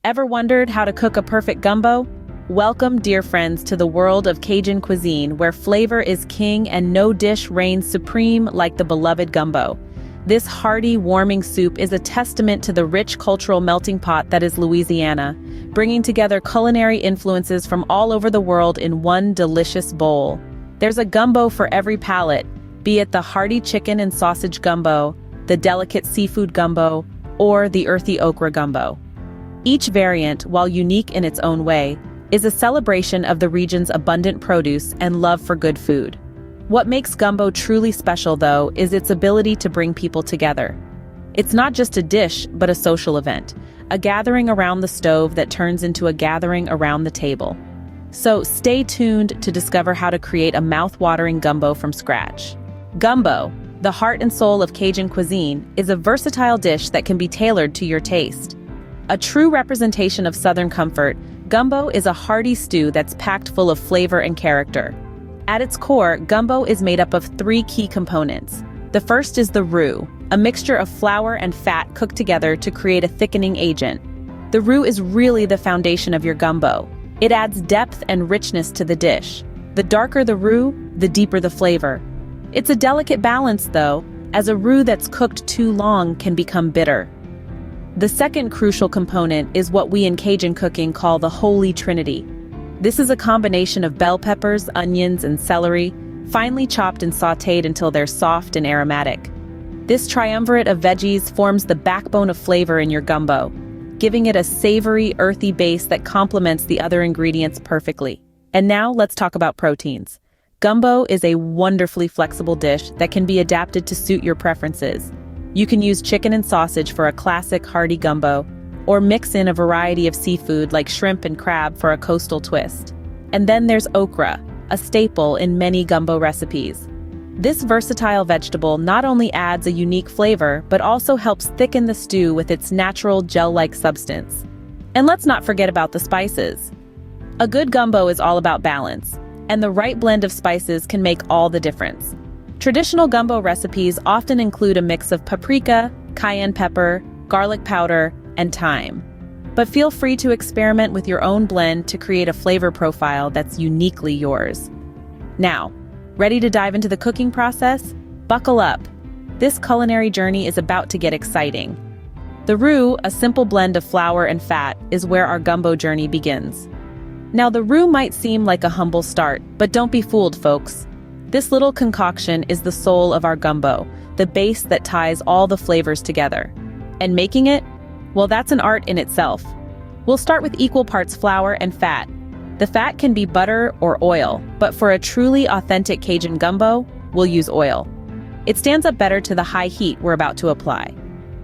Ever wondered how to cook a perfect gumbo? Welcome, dear friends, to the world of Cajun cuisine, where flavor is king and no dish reigns supreme like the beloved gumbo. This hearty, warming soup is a testament to the rich cultural melting pot that is Louisiana, bringing together culinary influences from all over the world in one delicious bowl. There's a gumbo for every palate, be it the hearty chicken and sausage gumbo, the delicate seafood gumbo, or the earthy okra gumbo. Each variant, while unique in its own way, is a celebration of the region's abundant produce and love for good food. What makes gumbo truly special, though, is its ability to bring people together. It's not just a dish, but a social event, a gathering around the stove that turns into a gathering around the table. So stay tuned to discover how to create a mouth-watering gumbo from scratch. Gumbo, the heart and soul of Cajun cuisine, is a versatile dish that can be tailored to your taste. A true representation of Southern comfort, gumbo is a hearty stew that's packed full of flavor and character. At its core, gumbo is made up of three key components. The first is the roux, a mixture of flour and fat cooked together to create a thickening agent. The roux is really the foundation of your gumbo. It adds depth and richness to the dish. The darker the roux, the deeper the flavor. It's a delicate balance, though, as a roux that's cooked too long can become bitter. The second crucial component is what we in Cajun cooking call the Holy Trinity. This is a combination of bell peppers, onions, and celery, finely chopped and sautéed until they're soft and aromatic. This triumvirate of veggies forms the backbone of flavor in your gumbo, giving it a savory, earthy base that complements the other ingredients perfectly. And now let's talk about proteins. Gumbo is a wonderfully flexible dish that can be adapted to suit your preferences. You can use chicken and sausage for a classic hearty gumbo, or mix in a variety of seafood like shrimp and crab for a coastal twist. And then there's okra, a staple in many gumbo recipes. This versatile vegetable not only adds a unique flavor, but also helps thicken the stew with its natural gel-like substance. And let's not forget about the spices. A good gumbo is all about balance, and the right blend of spices can make all the difference. Traditional gumbo recipes often include a mix of paprika, cayenne pepper, garlic powder, and thyme. But feel free to experiment with your own blend to create a flavor profile that's uniquely yours. Now, ready to dive into the cooking process? Buckle up. This culinary journey is about to get exciting. The roux, a simple blend of flour and fat, is where our gumbo journey begins. Now, the roux might seem like a humble start, but don't be fooled, folks. This little concoction is the soul of our gumbo, the base that ties all the flavors together. And making it? Well, that's an art in itself. We'll start with equal parts flour and fat. The fat can be butter or oil, but for a truly authentic Cajun gumbo, we'll use oil. It stands up better to the high heat we're about to apply.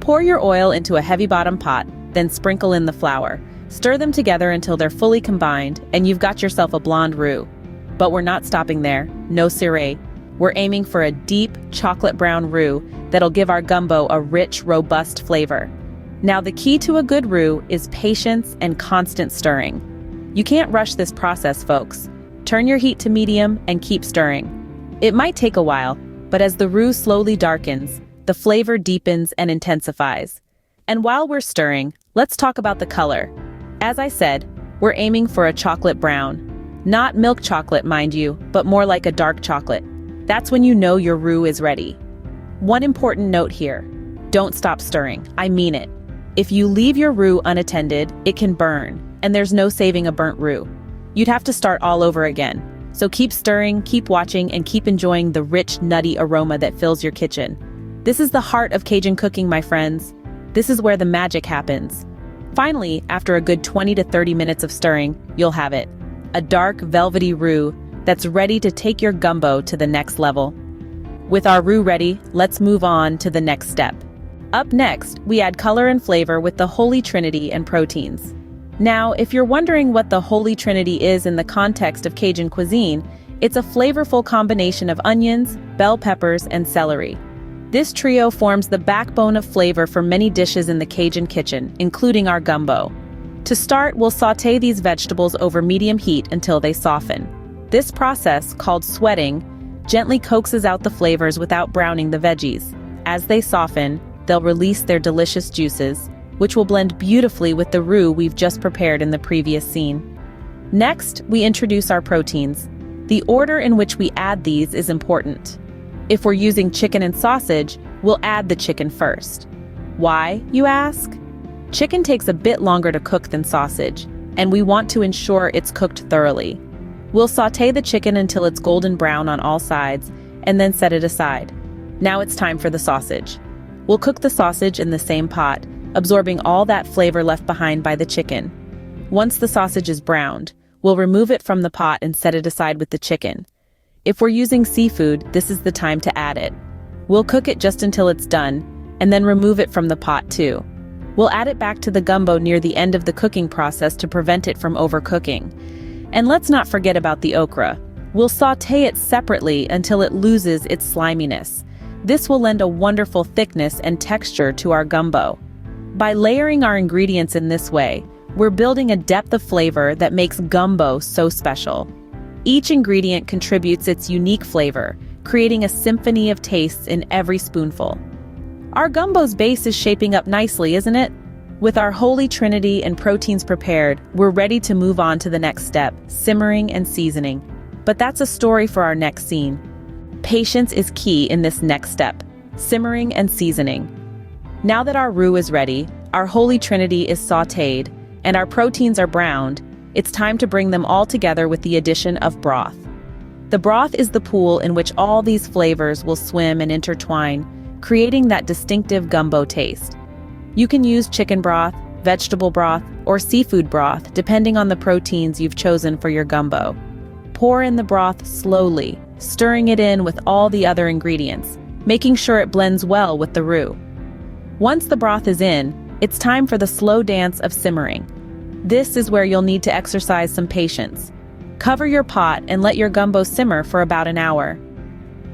Pour your oil into a heavy-bottom pot, then sprinkle in the flour. Stir them together until they're fully combined, and you've got yourself a blonde roux. But we're not stopping there, no siree. We're aiming for a deep, chocolate brown roux that'll give our gumbo a rich, robust flavor. Now, the key to a good roux is patience and constant stirring. You can't rush this process, folks. Turn your heat to medium and keep stirring. It might take a while, but as the roux slowly darkens, the flavor deepens and intensifies. And while we're stirring, let's talk about the color. As I said, we're aiming for a chocolate brown. Not milk chocolate, mind you, but more like a dark chocolate. That's when you know your roux is ready. One important note here: don't stop stirring. I mean it. If you leave your roux unattended, it can burn, and there's no saving a burnt roux. You'd have to start all over again. So keep stirring, keep watching, and keep enjoying the rich, nutty aroma that fills your kitchen. This is the heart of Cajun cooking, my friends. This is where the magic happens. Finally, after a good 20 to 30 minutes of stirring, you'll have it. A dark, velvety roux that's ready to take your gumbo to the next level. With our roux ready, let's move on to the next step. Up next, we add color and flavor with the Holy Trinity and proteins. Now, if you're wondering what the Holy Trinity is in the context of Cajun cuisine, it's a flavorful combination of onions, bell peppers, and celery. This trio forms the backbone of flavor for many dishes in the Cajun kitchen, including our gumbo. To start, we'll sauté these vegetables over medium heat until they soften. This process, called sweating, gently coaxes out the flavors without browning the veggies. As they soften, they'll release their delicious juices, which will blend beautifully with the roux we've just prepared in the previous scene. Next, we introduce our proteins. The order in which we add these is important. If we're using chicken and sausage, we'll add the chicken first. Why, you ask? Chicken takes a bit longer to cook than sausage, and we want to ensure it's cooked thoroughly. We'll sauté the chicken until it's golden brown on all sides, and then set it aside. Now it's time for the sausage. We'll cook the sausage in the same pot, absorbing all that flavor left behind by the chicken. Once the sausage is browned, we'll remove it from the pot and set it aside with the chicken. If we're using seafood, this is the time to add it. We'll cook it just until it's done, and then remove it from the pot too. We'll add it back to the gumbo near the end of the cooking process to prevent it from overcooking. And let's not forget about the okra. We'll sauté it separately until it loses its sliminess. This will lend a wonderful thickness and texture to our gumbo. By layering our ingredients in this way, we're building a depth of flavor that makes gumbo so special. Each ingredient contributes its unique flavor, creating a symphony of tastes in every spoonful. Our gumbo's base is shaping up nicely, isn't it? With our holy trinity and proteins prepared, we're ready to move on to the next step, simmering and seasoning. But that's a story for our next scene. Patience is key in this next step, simmering and seasoning. Now that our roux is ready, our holy trinity is sautéed, and our proteins are browned, it's time to bring them all together with the addition of broth. The broth is the pool in which all these flavors will swim and intertwine, creating that distinctive gumbo taste. You can use chicken broth, vegetable broth, or seafood broth depending on the proteins you've chosen for your gumbo. Pour in the broth slowly, stirring it in with all the other ingredients, making sure it blends well with the roux. Once the broth is in, it's time for the slow dance of simmering. This is where you'll need to exercise some patience. Cover your pot and let your gumbo simmer for about an hour.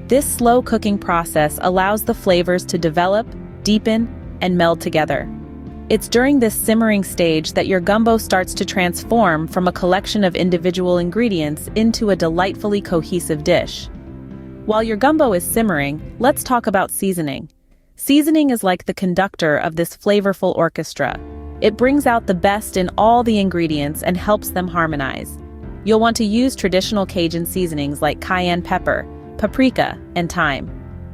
This slow cooking process allows the flavors to develop, deepen, and meld together. It's during this simmering stage that your gumbo starts to transform from a collection of individual ingredients into a delightfully cohesive dish. While your gumbo is simmering, let's talk about seasoning. Seasoning is like the conductor of this flavorful orchestra. It brings out the best in all the ingredients and helps them harmonize. You'll want to use traditional Cajun seasonings like cayenne pepper, paprika, and thyme.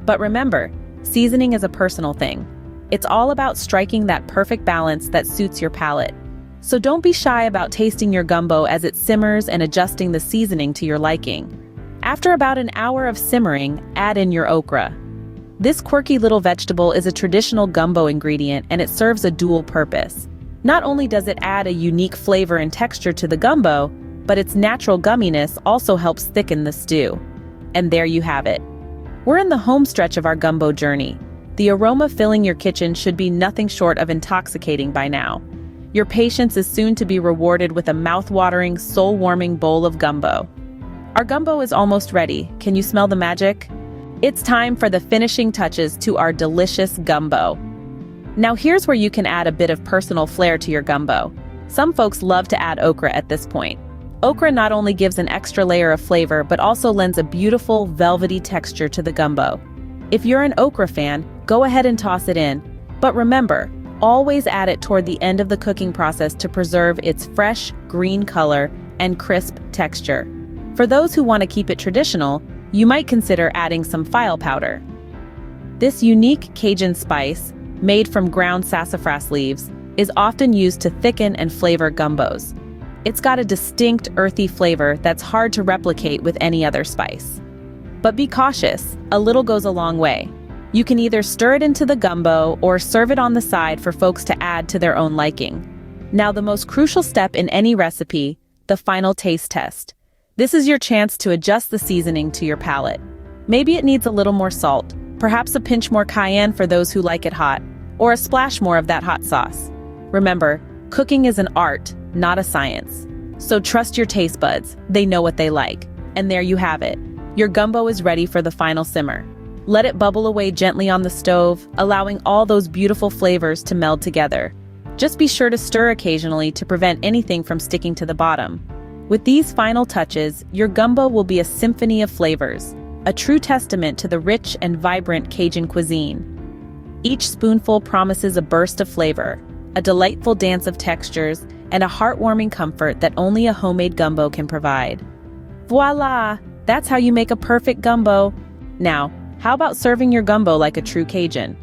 But remember, seasoning is a personal thing. It's all about striking that perfect balance that suits your palate. So don't be shy about tasting your gumbo as it simmers and adjusting the seasoning to your liking. After about an hour of simmering, add in your okra. This quirky little vegetable is a traditional gumbo ingredient and it serves a dual purpose. Not only does it add a unique flavor and texture to the gumbo, but its natural gumminess also helps thicken the stew. And there you have it. We're in the home stretch of our gumbo journey. The aroma filling your kitchen should be nothing short of intoxicating by now. Your patience is soon to be rewarded with a mouth-watering, soul-warming bowl of gumbo. Our gumbo is almost ready. Can you smell the magic? It's time for the finishing touches to our delicious gumbo. Now here's where you can add a bit of personal flair to your gumbo. Some folks love to add okra at this point. Okra not only gives an extra layer of flavor, but also lends a beautiful, velvety texture to the gumbo. If you're an okra fan, go ahead and toss it in. But remember, always add it toward the end of the cooking process to preserve its fresh, green color and crisp texture. For those who want to keep it traditional, you might consider adding some file powder. This unique Cajun spice, made from ground sassafras leaves, is often used to thicken and flavor gumbos. It's got a distinct earthy flavor that's hard to replicate with any other spice. But be cautious, a little goes a long way. You can either stir it into the gumbo or serve it on the side for folks to add to their own liking. Now the most crucial step in any recipe, the final taste test. This is your chance to adjust the seasoning to your palate. Maybe it needs a little more salt, perhaps a pinch more cayenne for those who like it hot, or a splash more of that hot sauce. Remember, cooking is an art, not a science. So trust your taste buds, they know what they like. And there you have it. Your gumbo is ready for the final simmer. Let it bubble away gently on the stove, allowing all those beautiful flavors to meld together. Just be sure to stir occasionally to prevent anything from sticking to the bottom. With these final touches, your gumbo will be a symphony of flavors, a true testament to the rich and vibrant Cajun cuisine. Each spoonful promises a burst of flavor, a delightful dance of textures, and a heartwarming comfort that only a homemade gumbo can provide. Voila! That's how you make a perfect gumbo. Now, how about serving your gumbo like a true Cajun?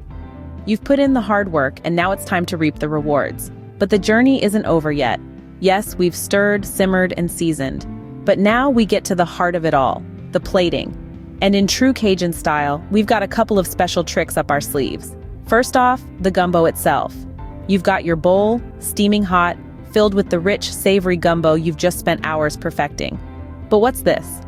You've put in the hard work, and now it's time to reap the rewards. But the journey isn't over yet. Yes, we've stirred, simmered, and seasoned. But now we get to the heart of it all, the plating. And in true Cajun style, we've got a couple of special tricks up our sleeves. First off, the gumbo itself. You've got your bowl, steaming hot, filled with the rich, savory gumbo you've just spent hours perfecting. But what's this?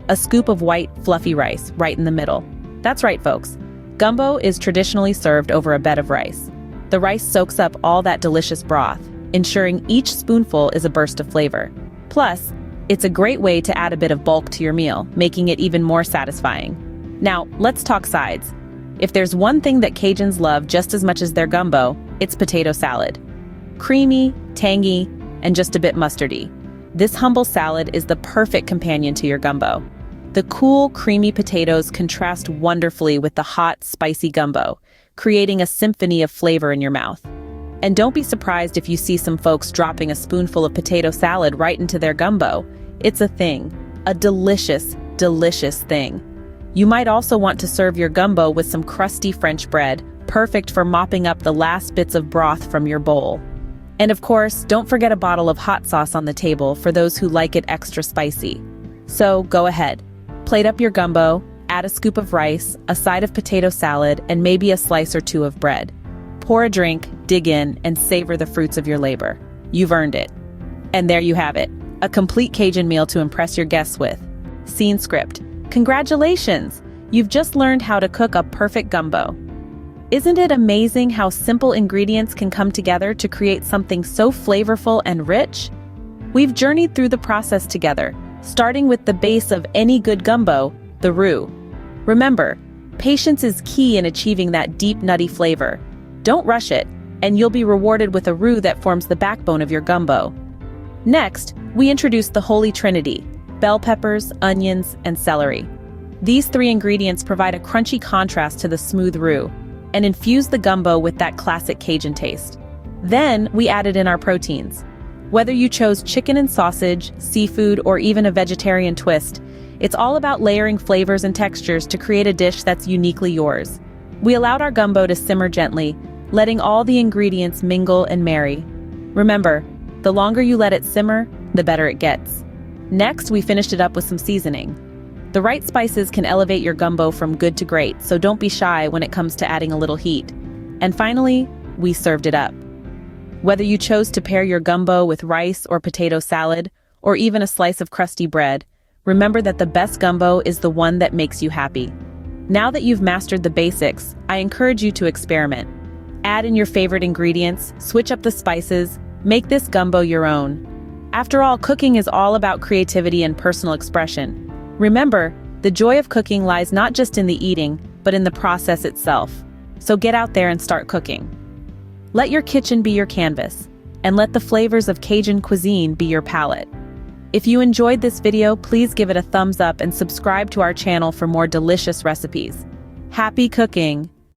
A scoop of white, fluffy rice right in the middle. That's right, folks. Gumbo is traditionally served over a bed of rice. The rice soaks up all that delicious broth, ensuring each spoonful is a burst of flavor. Plus, it's a great way to add a bit of bulk to your meal, making it even more satisfying. Now, let's talk sides. If there's one thing that Cajuns love just as much as their gumbo, it's potato salad. Creamy, tangy, and just a bit mustardy. This humble salad is the perfect companion to your gumbo. The cool, creamy potatoes contrast wonderfully with the hot, spicy gumbo, creating a symphony of flavor in your mouth. And don't be surprised if you see some folks dropping a spoonful of potato salad right into their gumbo. It's a thing, a delicious, delicious thing. You might also want to serve your gumbo with some crusty French bread, perfect for mopping up the last bits of broth from your bowl. And of course, don't forget a bottle of hot sauce on the table for those who like it extra spicy. So go ahead, plate up your gumbo, add a scoop of rice, a side of potato salad, and maybe a slice or two of bread. Pour a drink, dig in, and savor the fruits of your labor. You've earned it. And there you have it, a complete Cajun meal to impress your guests with. Scene script. Congratulations! You've just learned how to cook a perfect gumbo. Isn't it amazing how simple ingredients can come together to create something so flavorful and rich? We've journeyed through the process together, starting with the base of any good gumbo, the roux. Remember, patience is key in achieving that deep, nutty flavor. Don't rush it, and you'll be rewarded with a roux that forms the backbone of your gumbo. Next, we introduce the Holy Trinity: bell peppers, onions, and celery. These three ingredients provide a crunchy contrast to the smooth roux and infuse the gumbo with that classic Cajun taste. Then, we added in our proteins. Whether you chose chicken and sausage, seafood, or even a vegetarian twist, it's all about layering flavors and textures to create a dish that's uniquely yours. We allowed our gumbo to simmer gently, letting all the ingredients mingle and marry. Remember, the longer you let it simmer, the better it gets. Next, we finished it up with some seasoning. The right spices can elevate your gumbo from good to great, so don't be shy when it comes to adding a little heat. And finally, we served it up. Whether you chose to pair your gumbo with rice or potato salad, or even a slice of crusty bread, remember that the best gumbo is the one that makes you happy. Now that you've mastered the basics, I encourage you to experiment. Add in your favorite ingredients, switch up the spices, make this gumbo your own. After all, cooking is all about creativity and personal expression. Remember, the joy of cooking lies not just in the eating, but in the process itself. So get out there and start cooking. Let your kitchen be your canvas, and let the flavors of Cajun cuisine be your palette. If you enjoyed this video, please give it a thumbs up and subscribe to our channel for more delicious recipes. Happy cooking!